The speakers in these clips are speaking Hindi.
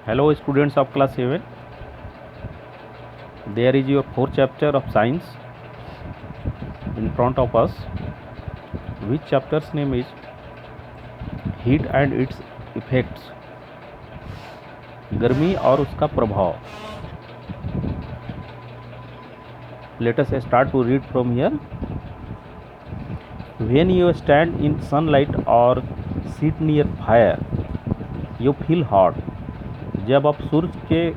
Hello students of class 7. There is your fourth chapter of science in front of us, which chapter's name is heat and its effects. गर्मी और उसका प्रभाव. Let us start to read from here. When you stand in sunlight or sit near fire, you feel hot. जब आप सूर्य के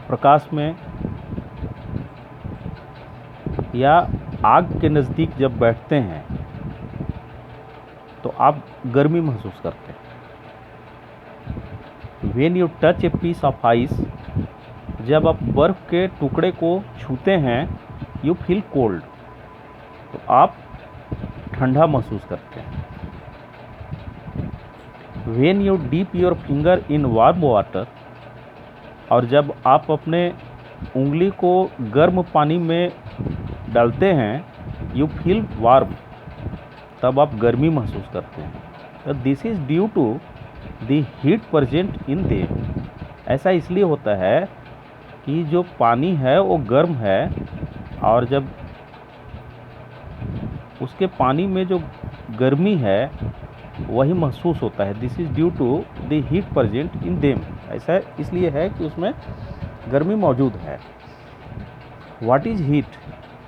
प्रकाश में या आग के नज़दीक जब बैठते हैं तो आप गर्मी महसूस करते हैं. When you touch a piece of ice, जब आप बर्फ़ के टुकड़े को छूते हैं, you feel cold, तो आप ठंडा महसूस करते हैं. When you dip your finger in warm water, और जब आप अपने उंगली को गर्म पानी में डालते हैं, यू फील वार्म, तब आप गर्मी महसूस करते हैं. तो this is due to the heat present in them. ऐसा इसलिए होता है कि जो पानी है वो गर्म है और जब उसके पानी में जो गर्मी है वही महसूस होता है. This is due to the heat present in them. ऐसा इसलिए है कि उसमें गर्मी मौजूद है. What is heat?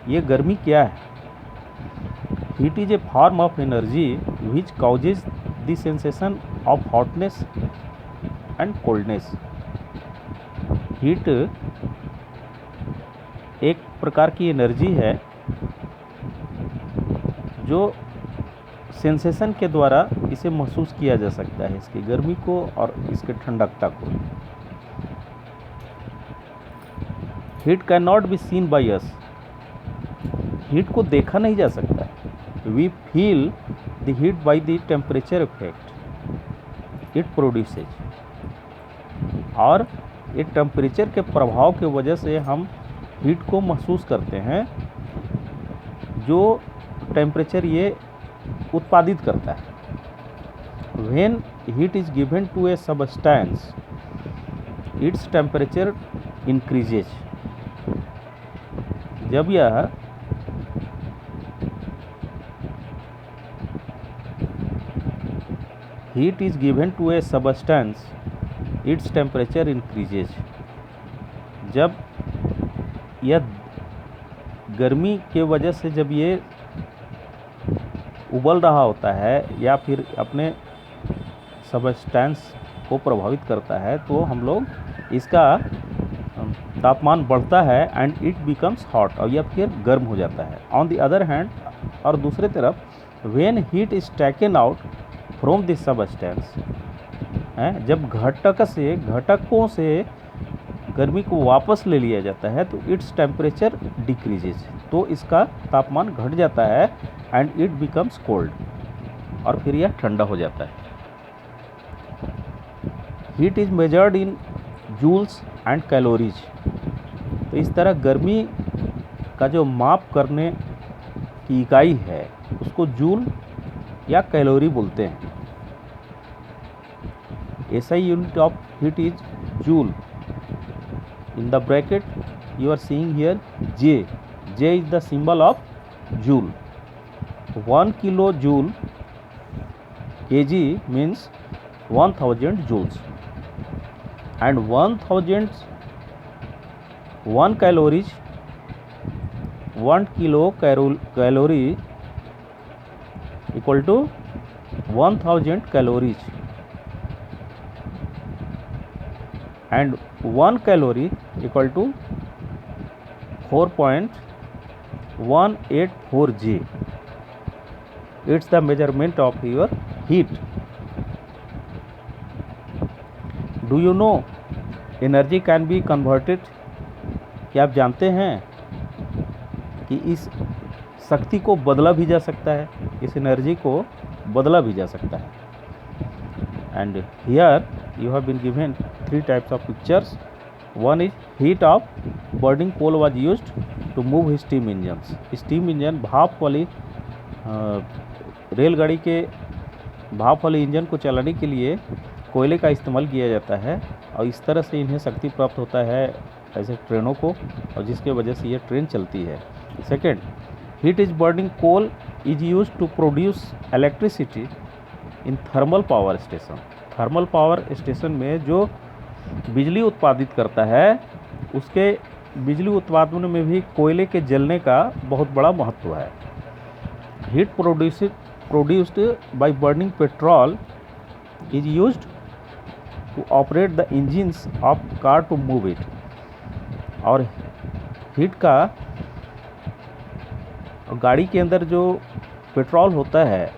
ये गर्मी क्या है? Heat is a form of energy which causes the sensation of hotness and coldness. Heat एक प्रकार की एनर्जी है जो सेंसेशन के द्वारा इसे महसूस किया जा सकता है, इसकी गर्मी को और इसके ठंडकता को. Heat can not be seen by us. Heat को देखा नहीं जा सकता है. We feel the heat by the temperature effect it produces. और ये टेम्परेचर के प्रभाव के वजह से हम हीट को महसूस करते हैं, जो टेम्परेचर ये उत्पादित करता है. When heat is given to a substance, its temperature increases. जब यह heat is given to a substance, its temperature increases. जब यह गर्मी के वजह से जब ये उबल रहा होता है या फिर अपने सबस्टेंस को प्रभावित करता है तो हम लोग इसका तापमान बढ़ता है एंड इट बिकम्स हॉट, और यह फिर गर्म हो जाता है. ऑन द अदर हैंड, और दूसरे तरफ, when heat is taken out from the substance, जब घटकों से गर्मी को वापस ले लिया जाता है तो इट्स टेम्परेचर डिक्रीजेज, तो इसका तापमान घट जाता है एंड इट बिकम्स कोल्ड, और फिर यह ठंडा हो जाता है. Heat is measured in joules and calories. तो इस तरह गर्मी का जो माप करने की इकाई है उसको जूल या कैलोरी बोलते हैं. SI unit of heat is joule. In the bracket you are seeing here J. J is the symbol of joule. 1 kilojoule kg means 1000 joules, and 1 calories, 1 kilocalorie equal to 1000 calories, and 1 calorie equal to 4.184 J. It's the measurement of your heat. Do you know energy can be converted? क्या आप जानते हैं कि इस शक्ति को बदला भी जा सकता है, इस एनर्जी को बदला भी जा सकता है. And here you have been given 3 types of pictures. One is heat of burning coal was used to move steam engines. Steam engine, भाप वाली रेलगाड़ी के भाप वाले इंजन को चलाने के लिए कोयले का इस्तेमाल किया जाता है और इस तरह से इन्हें शक्ति प्राप्त होता है ऐसे ट्रेनों को, और जिसके वजह से ये ट्रेन चलती है। Second, heat is burning coal is use to produce electricity in thermal power station. Thermal power station में जो बिजली उत्पादित करता है, उसके बिजली उत्पादन में भी कोयले के जलने का बहुत बड़ा महत्व है। Heat produced by burning petrol is used to operate the engines of car to move it. और हीट का गाड़ी के अंदर जो पेट्रोल होता है,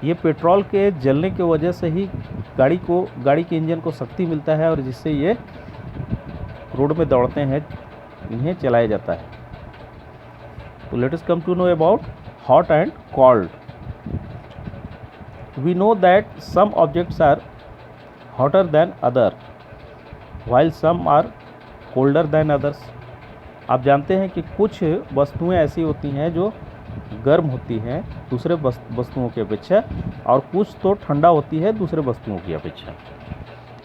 ये पेट्रोल के जलने की वजह से ही गाड़ी के इंजन को शक्ति मिलता है, और जिससे ये रोड में दौड़ते हैं, इन्हें चलाया जाता है। तो let us come to know about hot and cold. We know that some objects are hotter than other while some are colder than others. आप जानते हैं कि कुछ वस्तुएं ऐसी होती हैं जो गर्म होती हैं दूसरे वस्तुओं की अपेक्षा, और कुछ तो ठंडा होती है दूसरे वस्तुओं की अपेक्षा।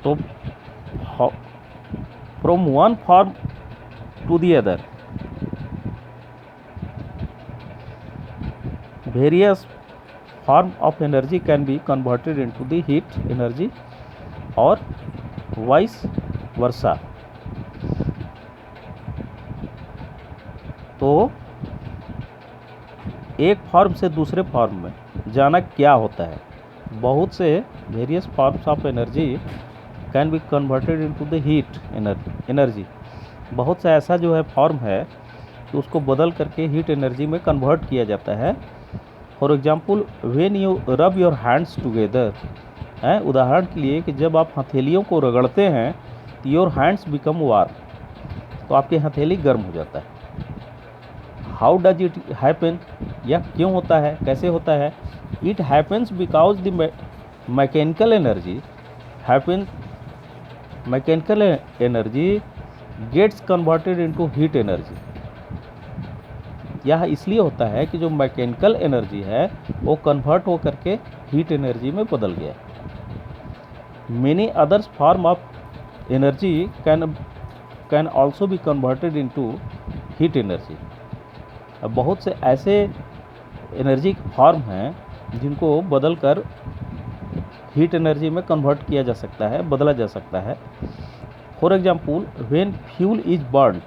तो from one form to the other various form of energy can be converted into the heat energy और वाइस वर्सा। तो एक फॉर्म से दूसरे फॉर्म में जाना क्या होता है? बहुत से various forms of energy can be converted into the heat energy. बहुत सा ऐसा जो है फॉर्म है कि उसको बदल करके हीट एनर्जी में कन्वर्ट किया जाता है। For example, when you rub your hands together, उदाहरण के लिए कि जब आप हथेलियों को रगड़ते हैं तो योर हैंड्स बिकम वार्म, तो आपकी हथेली गर्म हो जाता है। How does it happen? यह क्यों होता है, कैसे होता है? It happens because the mechanical energy gets converted into heat energy. यह इसलिए होता है कि जो मैकेनिकल एनर्जी है वो कन्वर्ट हो करके हीट एनर्जी में बदल गया। Many others form of energy can also be converted into heat energy. अब बहुत से ऐसे एनर्जी फॉर्म हैं जिनको बदलकर हीट एनर्जी में कन्वर्ट किया जा सकता है, बदला जा सकता है। For example, when fuel is burned,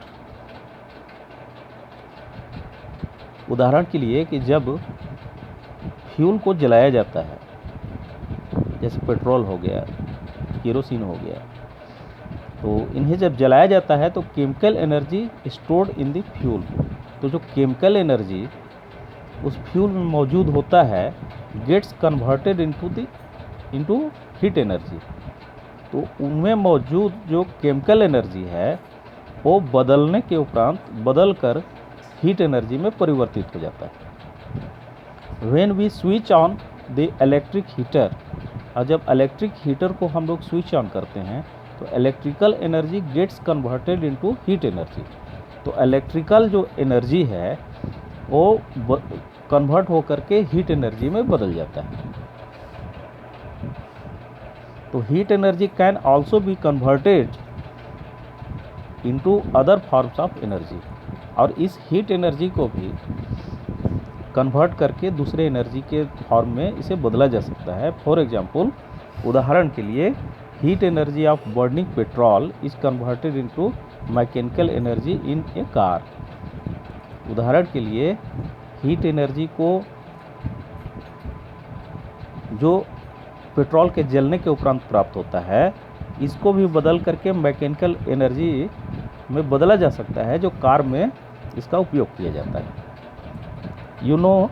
उदाहरण के लिए कि जब फ्यूल को जलाया जाता है, जैसे पेट्रोल हो गया, केरोसिन हो गया, तो इन्हें जब जलाया जाता है तो chemical energy stored in the fuel, तो जो केमिकल एनर्जी उस फ्यूल में मौजूद होता है gets converted into heat energy. तो उनमें मौजूद जो केमिकल एनर्जी है वो बदलने के उपरांत बदलकर हीट एनर्जी में परिवर्तित हो जाता है। When we switch on the electric heater, और जब इलेक्ट्रिक हीटर को हम लोग स्विच ऑन करते हैं तो electrical energy gets converted into heat energy. तो इलेक्ट्रिकल जो एनर्जी है वो कन्वर्ट होकर के हीट एनर्जी में बदल जाता है। तो heat energy can also be converted into other forms of energy, और इस हीट एनर्जी को भी कन्वर्ट करके दूसरे एनर्जी के फॉर्म में इसे बदला जा सकता है। फॉर एग्जांपल, उदाहरण के लिए, heat energy of burning petrol is converted into mechanical energy in A car. उदाहरण के लिए, हीट एनर्जी को जो पेट्रोल के जलने के उपरांत प्राप्त होता है, इसको भी बदल करके मैकेनिकल एनर्जी में बदला जा सकता है, जो कार में इसका उपयोग किया जाता है। You know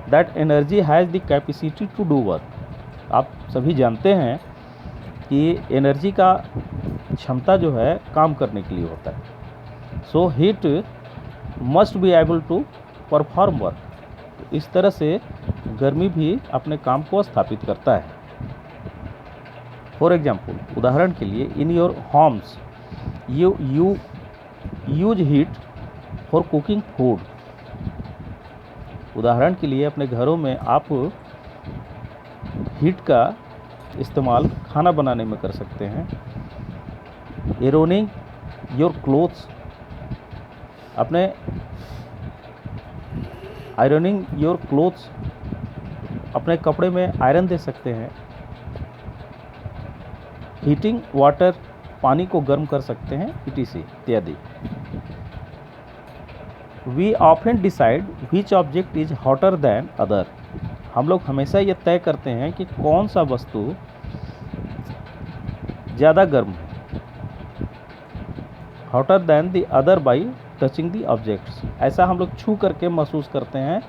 that energy has the capacity to do work. आप सभी जानते हैं कि एनर्जी का क्षमता जो है काम करने के लिए होता है। So heat must be able to perform work. इस तरह से गर्मी भी अपने काम को स्थापित करता है। फॉर एग्जाम्पल, उदाहरण के लिए, in your homes you use heat for cooking food. उदाहरण के लिए, अपने घरों में आप हीट का इस्तेमाल खाना बनाने में कर सकते हैं। आयरनिंग योर क्लोथ्स, अपने आयरनिंग योर क्लोथ्स, अपने कपड़े में आयरन दे सकते हैं। हीटिंग वाटर, पानी को गर्म कर सकते हैं, etc इत्यादि। We often decide which object is hotter than other, हम लोग हमेशा ये तय करते हैं कि कौन सा वस्तु ज़्यादा गर्म है, hotter than the other by touching the objects, ऐसा हम लोग छू करके महसूस करते हैं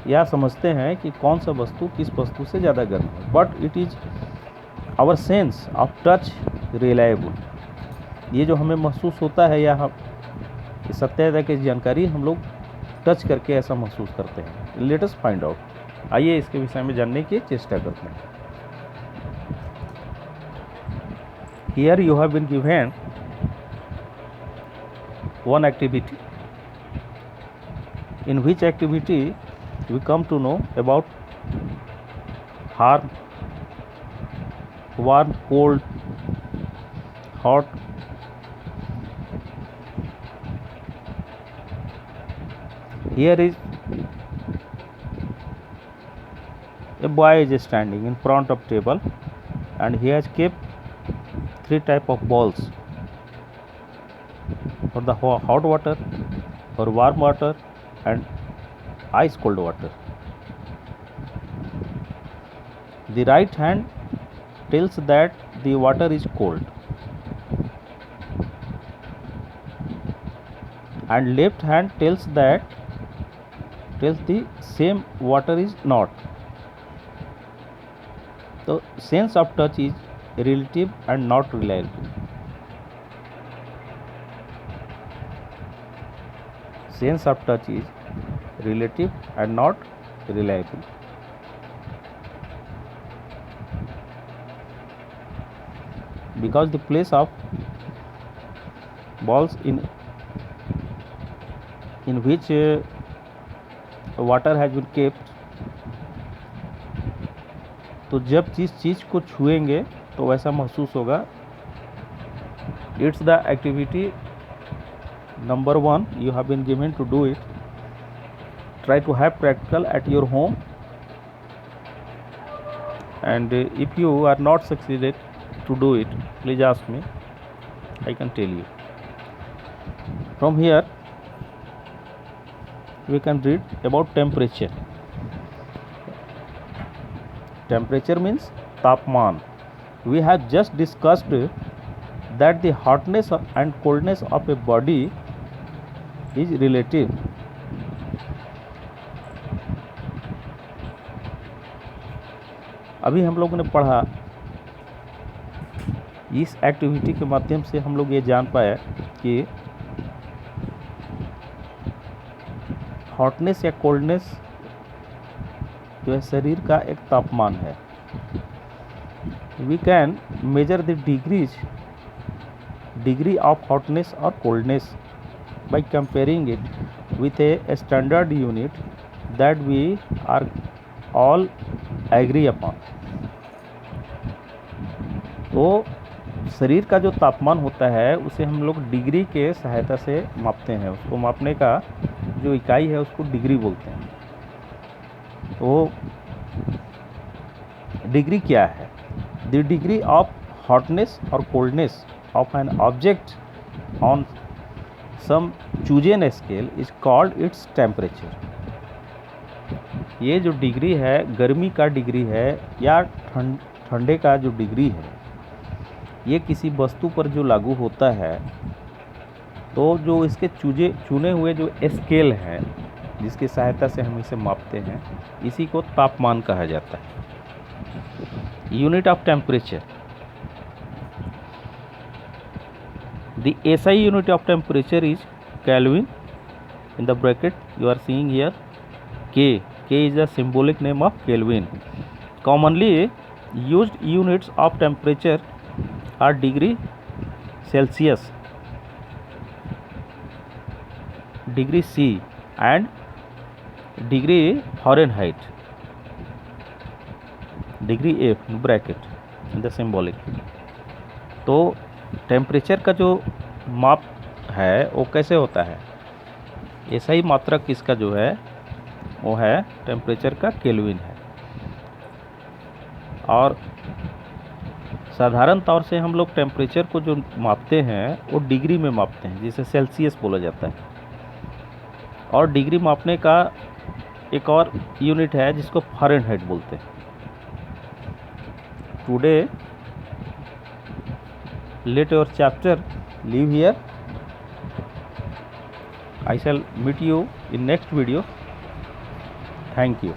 या समझते हैं कि कौन सा वस्तु किस वस्तु से ज़्यादा गर्म है। But it is our sense of touch reliable, ये जो हमें महसूस होता है या हम सत्यता की जानकारी हम लोग टच करके ऐसा महसूस करते हैं। लेट अस फाइंड आउट, आइए इसके विषय में जानने की चेष्टा करते हैं। Here you have been given one activity, in which activity we come to know about warm, cold, hot. Here is a boy is standing in front of table and he has kept 3 type of balls for the hot water, for warm water and ice cold water. The right hand tells that the water is cold and left hand tells the same water is not. So sense of touch is relative and not reliable. Sense of touch is relative and not reliable. Because the place of balls in which water has been kept, तो जब जिस चीज़ को छुएंगे तो वैसा महसूस होगा। It's the activity number 1 you have been given to do it. Try to have practical at your home, and if you are not succeeded to do it, please ask me, I can tell you. From here we can read about temperature. Temperature means तापमान. We have just discussed that the hotness and coldness of a body is relative. अभी हम लोगों ने पढ़ा, इस एक्टिविटी के माध्यम से हम लोग ये जान पाए कि हॉटनेस या कोल्डनेस जो है शरीर का एक तापमान है। We can measure the degree of hotness और coldness by comparing it with a standard unit that we are all agree upon. तो शरीर का जो तापमान होता है उसे हम लोग डिग्री के सहायता से मापते हैं। उसको मापने का जो इकाई है उसको डिग्री बोलते हैं। तो डिग्री क्या है? द डिग्री ऑफ हॉटनेस और coldness of an object on some chosen scale is called its temperature. ये जो डिग्री है गर्मी का डिग्री है या ठंडे का जो डिग्री है, ये किसी वस्तु पर जो लागू होता है तो जो इसके चुने हुए जो स्केल है जिसकी सहायता से हम इसे मापते हैं, इसी को तापमान कहा जाता है। Unit of temperature, the SI unit of temperature is Kelvin. In the bracket you are seeing here K. K is the symbolic name of Kelvin. Commonly used units of temperature are degree Celsius, degree C and degree Fahrenheit, degree F in bracket. The symbolic. तो टेम्परेचर का जो माप है वो कैसे होता है, ऐसा ही मात्रक इसका जो है वो है टेम्परेचर का केल्विन है। और साधारण तौर से हम लोग टेम्परेचर को जो मापते हैं वो डिग्री में मापते हैं, जिसे सेल्सियस बोला जाता है। और डिग्री मापने का एक और यूनिट है जिसको फ़ारेनहाइट बोलते हैं। Today let your chapter leave here. I shall meet you in next video. Thank you.